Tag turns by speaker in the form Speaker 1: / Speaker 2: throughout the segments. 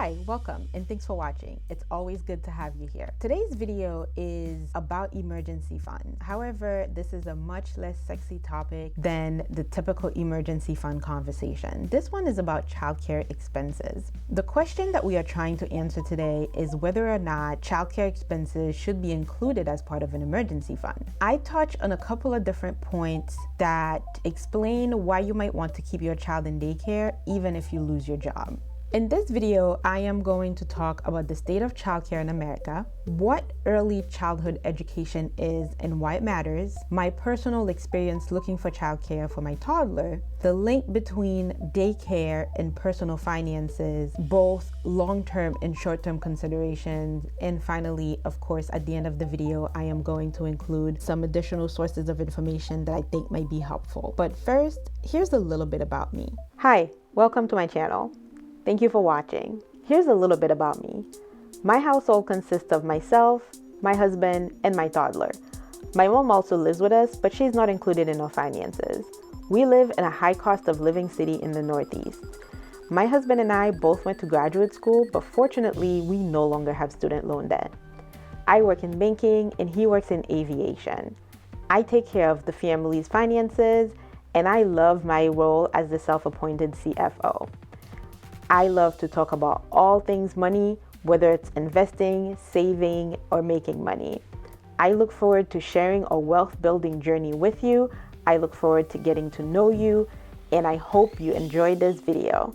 Speaker 1: Hi, welcome, and thanks for watching. It's always good to have you here. Today's video is about emergency fund. However, this is a much less sexy topic than the typical emergency fund conversation. This one is about childcare expenses. The question that we are trying to answer today is whether or not childcare expenses should be included as part of an emergency fund. I touch on a couple of different points that explain why you might want to keep your child in daycare even if you lose your job. In this video, I am going to talk about the state of childcare in America, what early childhood education is and why it matters, my personal experience looking for childcare for my toddler, the link between daycare and personal finances, both long-term and short-term considerations, and finally, of course, at the end of the video, I am going to include some additional sources of information that I think might be helpful. But first, here's a little bit about me. Hi, welcome to my channel. Thank you for watching. Here's a little bit about me. My household consists of myself, my husband, and my toddler. My mom also lives with us, but she's not included in our finances. We live in a high cost of living city in the Northeast. My husband and I both went to graduate school, but fortunately, we no longer have student loan debt. I work in banking and he works in aviation. I take care of the family's finances, and I love my role as the self-appointed CFO. I love to talk about all things money, whether it's investing, saving, or making money. I look forward to sharing a wealth building journey with you. I look forward to getting to know you, and I hope you enjoyed this video.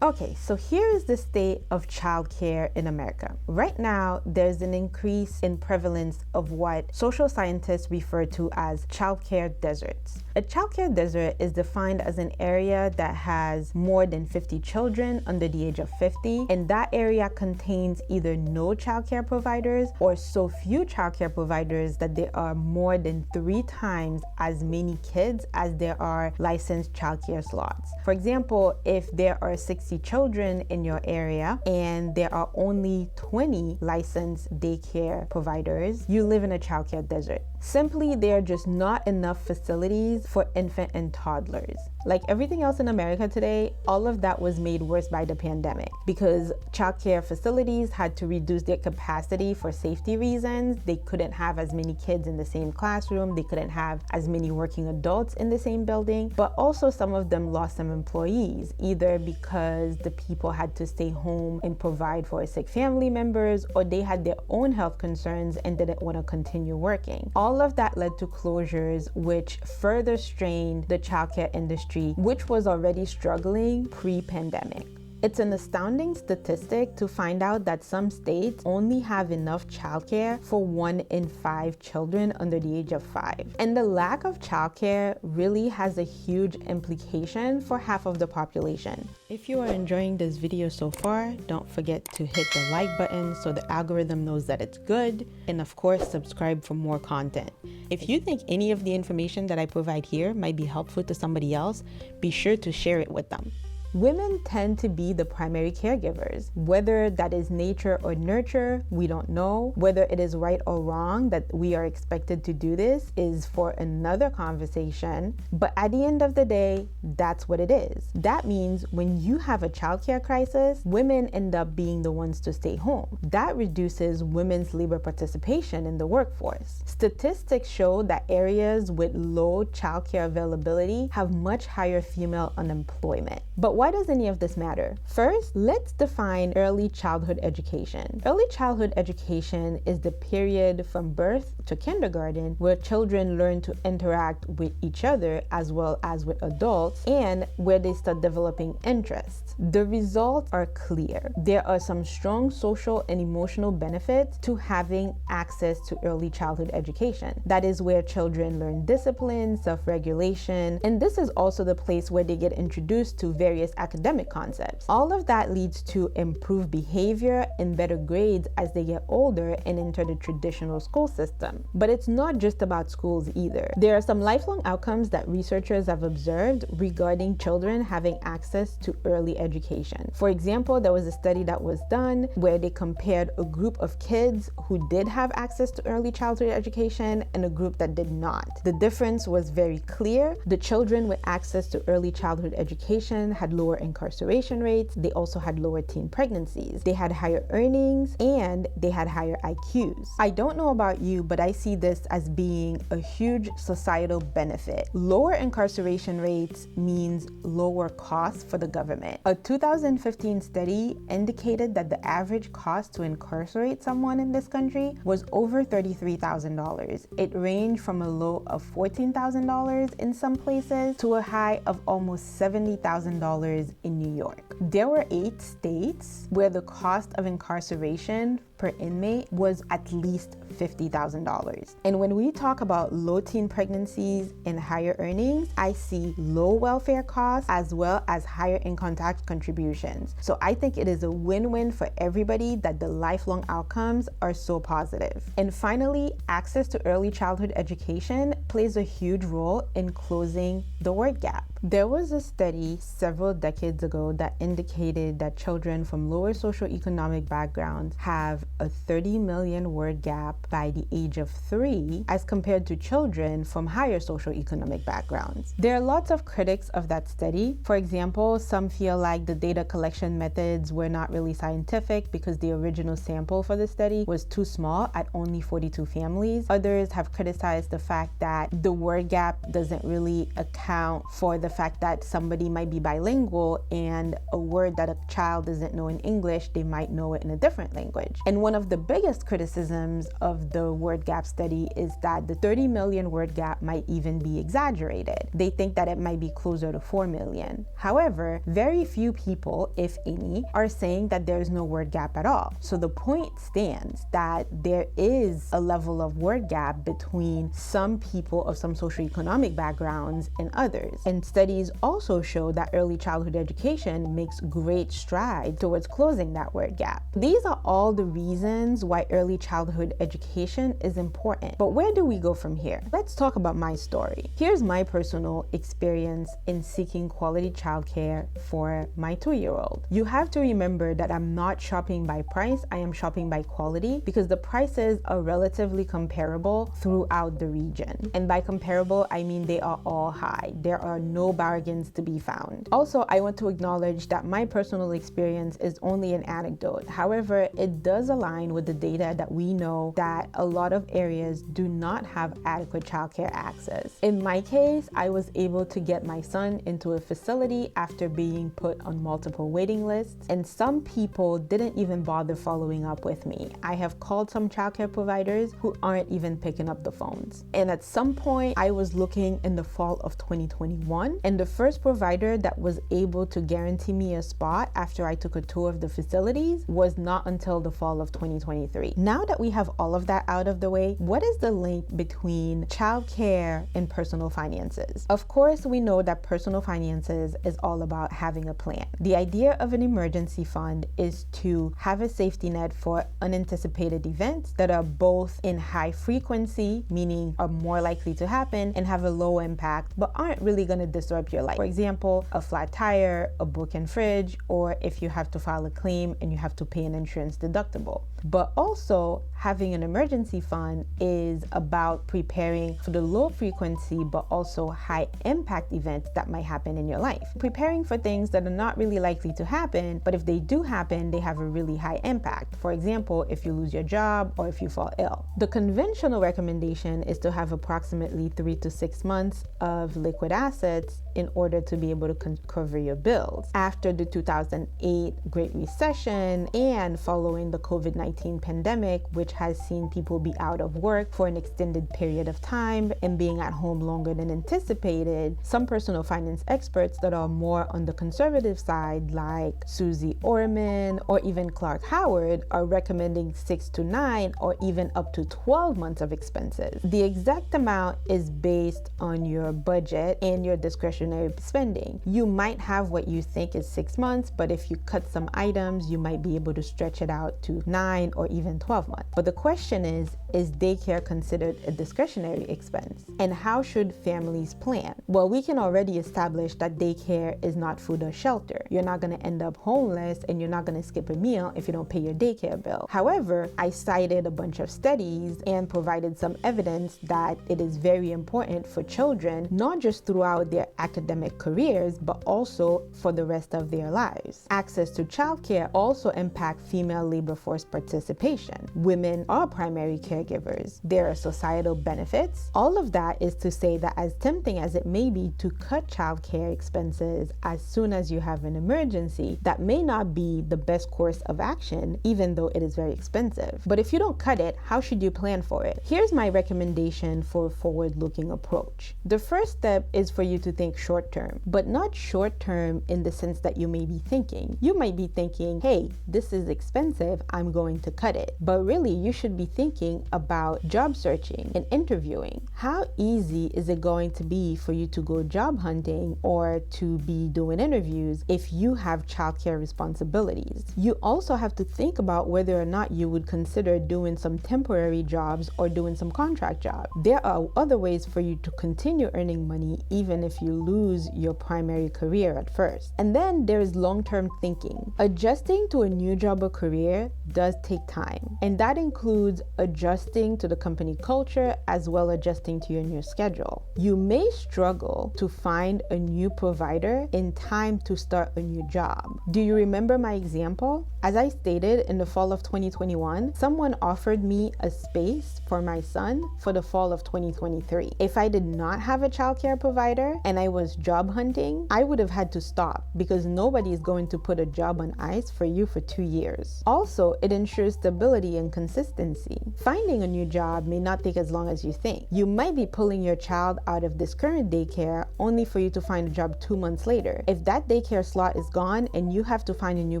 Speaker 1: Okay, so here is the state of childcare in America. Right now, there's an increase in prevalence of what social scientists refer to as childcare deserts. A childcare desert is defined as an area that has more than 50 children under the age of 50, and that area contains either no childcare providers or so few childcare providers that there are more than 3 times as many kids as there are licensed childcare slots. For example, if there are 60 children in your area and there are only 20 licensed daycare providers, you live in a childcare desert. Simply, there are just not enough facilities for infant and toddlers. Like everything else in America today, all of that was made worse by the pandemic because childcare facilities had to reduce their capacity for safety reasons. They couldn't have as many kids in the same classroom. They couldn't have as many working adults in the same building, but also some of them lost some employees, either because the people had to stay home and provide for sick family members, or they had their own health concerns and didn't want to continue working. All of that led to closures, which further strained the childcare industry, which was already struggling pre-pandemic. It's an astounding statistic to find out that some states only have enough childcare for 1 in 5 children under the age of 5. And the lack of childcare really has a huge implication for half of the population. If you are enjoying this video so far, don't forget to hit the like button so the algorithm knows that it's good. And of course, subscribe for more content. If you think any of the information that I provide here might be helpful to somebody else, be sure to share it with them. Women tend to be the primary caregivers. Whether that is nature or nurture, we don't know. Whether it is right or wrong that we are expected to do this is for another conversation. But at the end of the day, that's what it is. That means when you have a childcare crisis, women end up being the ones to stay home. That reduces women's labor participation in the workforce. Statistics show that areas with low childcare availability have much higher female unemployment. But why does any of this matter? First, let's define early childhood education. Early childhood education is the period from birth to kindergarten where children learn to interact with each other as well as with adults and where they start developing interests. The results are clear. There are some strong social and emotional benefits to having access to early childhood education. That is where children learn discipline, self-regulation, and this is also the place where they get introduced to various academic concepts. All of that leads to improved behavior and better grades as they get older and enter the traditional school system. But it's not just about schools either. There are some lifelong outcomes that researchers have observed regarding children having access to early education. For example, there was a study that was done where they compared a group of kids who did have access to early childhood education and a group that did not. The difference was very clear. The children with access to early childhood education had lower incarceration rates, they also had lower teen pregnancies, they had higher earnings, and they had higher IQs. I don't know about you, but I see this as being a huge societal benefit. Lower incarceration rates means lower costs for the government. A 2015 study indicated that the average cost to incarcerate someone in this country was over $33,000. It ranged from a low of $14,000 in some places to a high of almost $70,000 in New York. There were 8 states where the cost of incarceration per inmate was at least $50,000. And when we talk about low teen pregnancies and higher earnings, I see low welfare costs as well as higher income tax contributions. So I think it is a win-win for everybody that the lifelong outcomes are so positive. And finally, access to early childhood education plays a huge role in closing the word gap. There was a study several decades ago that indicated that children from lower socioeconomic backgrounds have a 30 million word gap by the age of 3 as compared to children from higher socioeconomic backgrounds. There are lots of critics of that study. For example, some feel like the data collection methods were not really scientific because the original sample for the study was too small at only 42 families. Others have criticized the fact that the word gap doesn't really account for the fact that somebody might be bilingual and a word that a child doesn't know in English, they might know it in a different language. And one of the biggest criticisms of the word gap study is that the 30 million word gap might even be exaggerated. They think that it might be closer to 4 million. However, very few people, if any, are saying that there's no word gap at all. So the point stands that there is a level of word gap between some people of some socioeconomic backgrounds and others. And studies also show that early childhood education makes great strides towards closing that word gap. These are all the reasons why early childhood education is important. But where do we go from here? Let's talk about my story. Here's my personal experience in seeking quality childcare for my 2-year-old. You have to remember that I'm not shopping by price, I am shopping by quality because the prices are relatively comparable throughout the region. And by comparable, I mean they are all high. There are no bargains to be found. Also, I want to acknowledge that my personal experience is only an anecdote. However, it does align with the data that we know that a lot of areas do not have adequate childcare access. In my case, I was able to get my son into a facility after being put on multiple waiting lists, and some people didn't even bother following up with me. I have called some childcare providers who aren't even picking up the phones. And at some point, I was looking in the fall of 2021, and the first provider that was able to guarantee me a spot after I took a tour of the facilities was not until the fall of 2023. Now that we have all of that out of the way, what is the link between childcare and personal finances? Of course, we know that personal finances is all about having a plan. The idea of an emergency fund is to have a safety net for unanticipated events that are both in high frequency, meaning are more likely to happen, and have a low impact, but aren't really going to disrupt your life. For example, a flat tire, a broken fridge, or if you have to file a claim and you have to pay an insurance deductible. But also, having an emergency fund is about preparing for the low frequency but also high impact events that might happen in your life. Preparing for things that are not really likely to happen, but if they do happen, they have a really high impact. For example, if you lose your job or if you fall ill. The conventional recommendation is to have approximately 3 to 6 months of liquid assets in order to be able to cover your bills. After the 2008 Great Recession and following the COVID-19 pandemic, which has seen people be out of work for an extended period of time and being at home longer than anticipated, some personal finance experts that are more on the conservative side, like Susie Orman or even Clark Howard, are recommending 6 to 9 or even up to 12 months of expenses. The exact amount is based on your budget and your discretionary spending. You might have what you think is 6 months, but if you cut some items, you might be able to stretch it out to 9, or even 12 months. But the question is daycare considered a discretionary expense? And how should families plan? Well, we can already establish that daycare is not food or shelter. You're not going to end up homeless, and you're not going to skip a meal if you don't pay your daycare bill. However, I cited a bunch of studies and provided some evidence that it is very important for children, not just throughout their academic careers, but also for the rest of their lives. Access to childcare also impacts female labor force participation. Women are primary caregivers. There are societal benefits. All of that is to say that as tempting as it may be to cut childcare expenses as soon as you have an emergency, that may not be the best course of action, even though it is very expensive. But if you don't cut it, how should you plan for it? Here's my recommendation for a forward-looking approach. The first step is for you to think short-term, but not short-term in the sense that you may be thinking. You might be thinking, hey, this is expensive, I'm going to cut it. But really, you should be thinking about job searching and interviewing. How easy is it going to be for you to go job hunting or to be doing interviews if you have childcare responsibilities? You also have to think about whether or not you would consider doing some temporary jobs or doing some contract jobs. There are other ways for you to continue earning money even if you lose your primary career at first. And then there's long-term thinking. Adjusting to a new job or career does take time, and that includes adjusting to the company culture as well as adjusting to your new schedule. You may struggle to find a new provider in time to start a new job. Do you remember my example? As I stated, in the fall of 2021, someone offered me a space for my son for the fall of 2023. If I did not have a childcare provider and I was job hunting, I would have had to stop because nobody is going to put a job on ice for you for 2 years. Also, it ensures stability and consistency. Finding a new job may not take as long as you think. You might be pulling your child out of this current daycare only for you to find a job 2 months later. If that daycare slot is gone and you have to find a new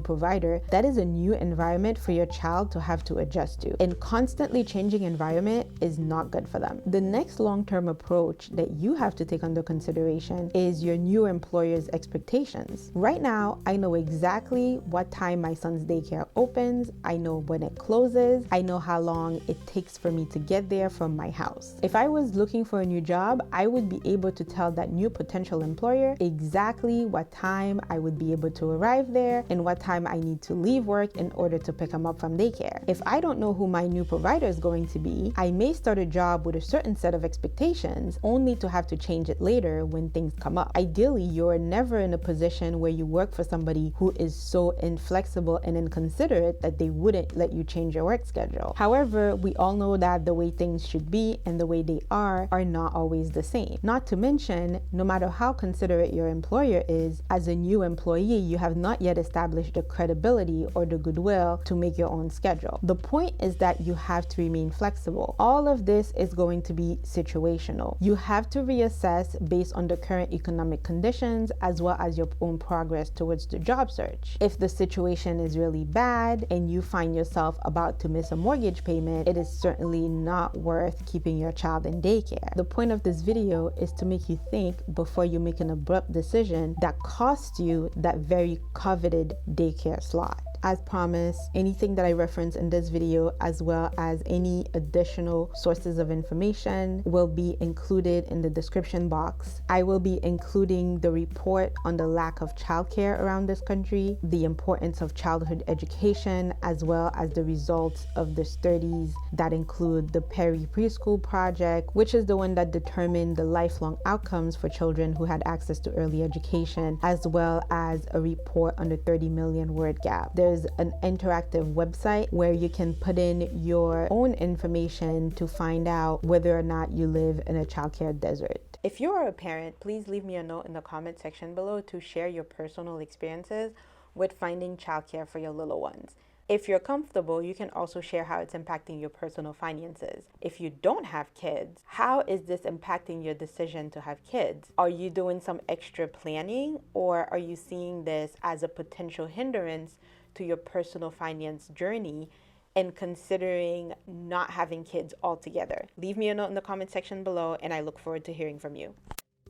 Speaker 1: provider, that is a new environment for your child to have to adjust to. And constantly changing environment is not good for them. The next long-term approach that you have to take under consideration is your new employer's expectations. Right now, I know exactly what time my son's daycare opens. I know when it closes. I know how long it takes for me to get there from my house. If I was looking for a new job, I would be able to tell that new potential employer exactly what time I would be able to arrive there and what time I need to leave work in order to pick him up from daycare. If I don't know who my new provider is going to be, I may start a job with a certain set of expectations only to have to change it later when things come up. Ideally, you're never in a position where you work for somebody who is so inflexible and inconsiderate that they wouldn't let you change your work schedule. However, we all know that the way things should be and the way they are not always the same. Not to mention, no matter how considerate your employer is, as a new employee, you have not yet established the credibility or the goodwill to make your own schedule. The point is that you have to remain flexible. All of this is going to be situational. You have to reassess based on the current economic conditions as well as your own progress towards the job search. If the situation is really bad and you find yourself about to miss a mortgage payment, it is certainly not worth keeping your child in daycare. The point of this video is to make you think before you make an abrupt decision that costs you that very coveted daycare slot. As promised, anything that I reference in this video, as well as any additional sources of information, will be included in the description box. I will be including the report on the lack of childcare around this country, the importance of childhood education, as well as the results of the studies that include the Perry Preschool Project, which is the one that determined the lifelong outcomes for children who had access to early education, as well as a report on the 30 million word gap. There's an interactive website where you can put in your own information to find out whether or not you live in a childcare desert. If you are a parent, please leave me a note in the comment section below to share your personal experiences with finding childcare for your little ones. If you're comfortable, you can also share how it's impacting your personal finances. If you don't have kids, how is this impacting your decision to have kids? Are you doing some extra planning, or are you seeing this as a potential hindrance to your personal finance journey and considering not having kids altogether? Leave me a note in the comment section below, and I look forward to hearing from you.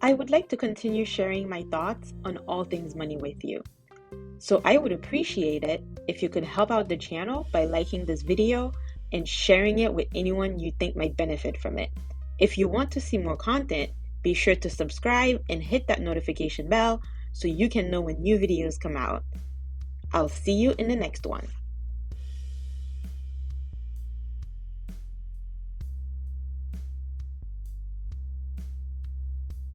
Speaker 1: I would like to continue sharing my thoughts on all things money with you. So I would appreciate it if you could help out the channel by liking this video and sharing it with anyone you think might benefit from it. If you want to see more content, be sure to subscribe and hit that notification bell so you can know when new videos come out. I'll see you in the next one.